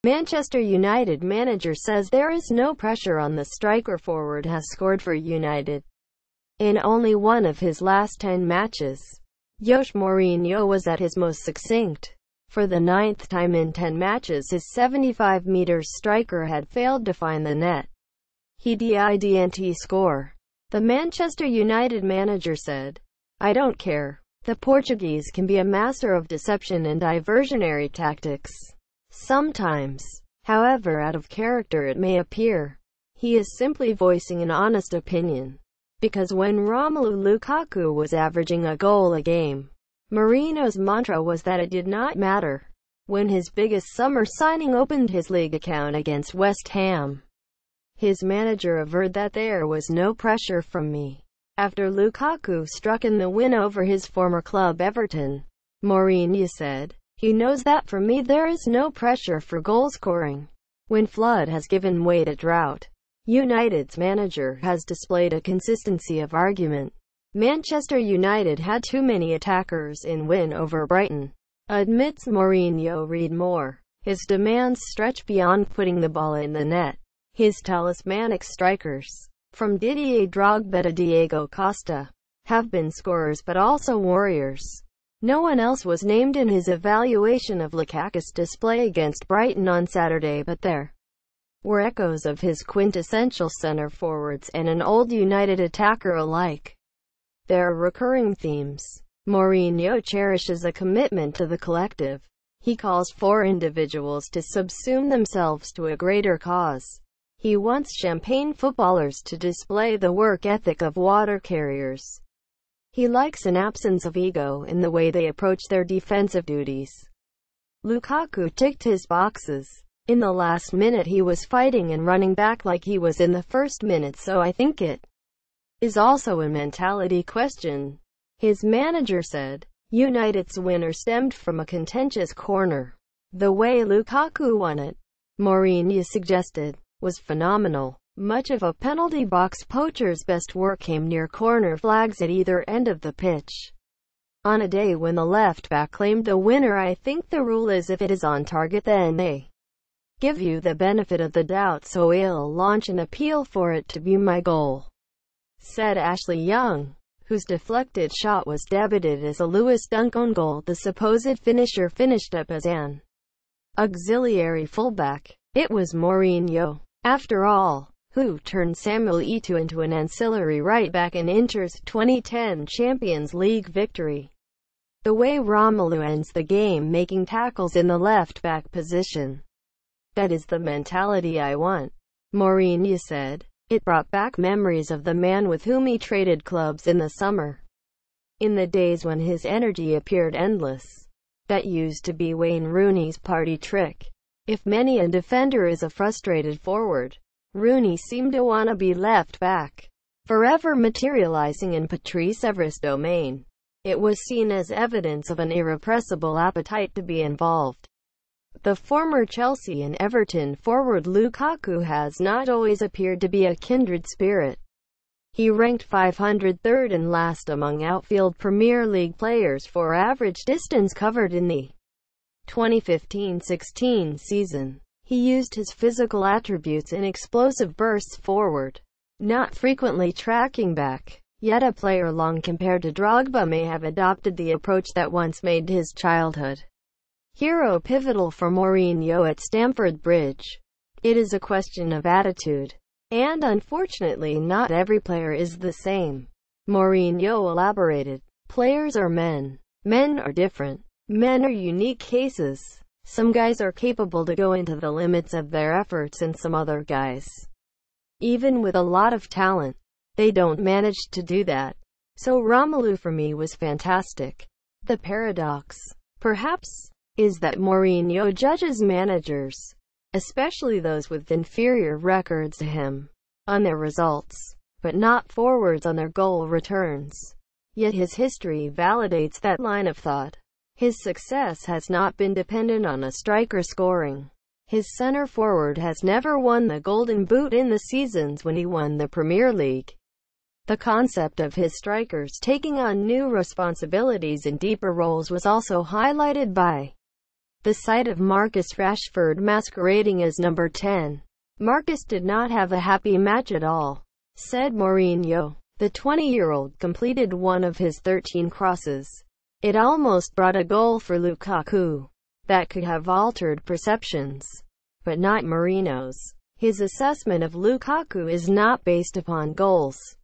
Manchester United manager says there is no pressure on the striker. Forward has scored for United in only one of his last 10 matches. Jos Mourinho was at his most succinct. For the 9th time in 10 matches, his 75-meter striker had failed to find the net. He didn't score. The Manchester United manager said, "I don't care. The Portuguese can be a master of deception and diversionary tactics. Sometimes, however out of character it may appear, he is simply voicing an honest opinion." Because when Romelu Lukaku was averaging a goal a game, Mourinho's mantra was that it did not matter. When his biggest summer signing opened his league account against West Ham, his manager averred that there was no pressure from me. After Lukaku struck in the win over his former club Everton, Mourinho said, "He knows that for me there is no pressure for goal scoring. When flood has given way to drought, United's manager has displayed a consistency of argument. Manchester United had too many attackers in win over Brighton," admits Mourinho. Read more. His demands stretch beyond putting the ball in the net. His talismanic strikers, from Didier Drogba to Diego Costa, have been scorers but also warriors. No one else was named in his evaluation of Lukaku's display against Brighton on Saturday, but there were echoes of his quintessential center forwards and an old United attacker alike. There are recurring themes. Mourinho cherishes a commitment to the collective. He calls for individuals to subsume themselves to a greater cause. He wants champagne footballers to display the work ethic of water carriers. He likes an absence of ego in the way they approach their defensive duties. Lukaku ticked his boxes. In the last minute he was fighting and running back like he was in the first minute, so I think it is also a mentality question. His manager said, United's winner stemmed from a contentious corner. The way Lukaku won it, Mourinho suggested, was phenomenal. Much of a penalty box poacher's best work came near corner flags at either end of the pitch. On a day when the left-back claimed the winner, I think the rule is if it is on target then they give you the benefit of the doubt, so I'll launch an appeal for it to be my goal," said Ashley Young, whose deflected shot was debited as a Lewis Dunk own goal. The supposed finisher finished up as an auxiliary fullback. It was Mourinho, after all, who turned Samuel Eto'o into an ancillary right-back in Inter's 2010 Champions League victory. The way Romelu ends the game making tackles in the left-back position. "That is the mentality I want," Mourinho said. It brought back memories of the man with whom he traded clubs in the summer. In the days when his energy appeared endless. That used to be Wayne Rooney's party trick. If many a defender is a frustrated forward, Rooney seemed to want to be left back, forever materializing in Patrice Evra's domain. It was seen as evidence of an irrepressible appetite to be involved. The former Chelsea and Everton forward Lukaku has not always appeared to be a kindred spirit. He ranked 503rd and last among outfield Premier League players for average distance covered in the 2015-16 season. He used his physical attributes in explosive bursts forward, not frequently tracking back. Yet a player long compared to Drogba may have adopted the approach that once made his childhood hero pivotal for Mourinho at Stamford Bridge. It is a question of attitude. And unfortunately not every player is the same. Mourinho elaborated. Players are men. Men are different. Men are unique cases. Some guys are capable to go into the limits of their efforts and some other guys, even with a lot of talent, they don't manage to do that. So Romelu for me was fantastic. The paradox, perhaps, is that Mourinho judges managers, especially those with inferior records to him, on their results, but not forwards on their goal returns. Yet his history validates that line of thought. His success has not been dependent on a striker scoring. His center forward has never won the Golden Boot in the seasons when he won the Premier League. The concept of his strikers taking on new responsibilities and deeper roles was also highlighted by the sight of Marcus Rashford masquerading as number 10. "Marcus did not have a happy match at all," said Mourinho. The 20-year-old completed one of his 13 crosses. "It almost brought a goal for Lukaku. That could have altered perceptions, but not Mourinho's. His assessment of Lukaku is not based upon goals.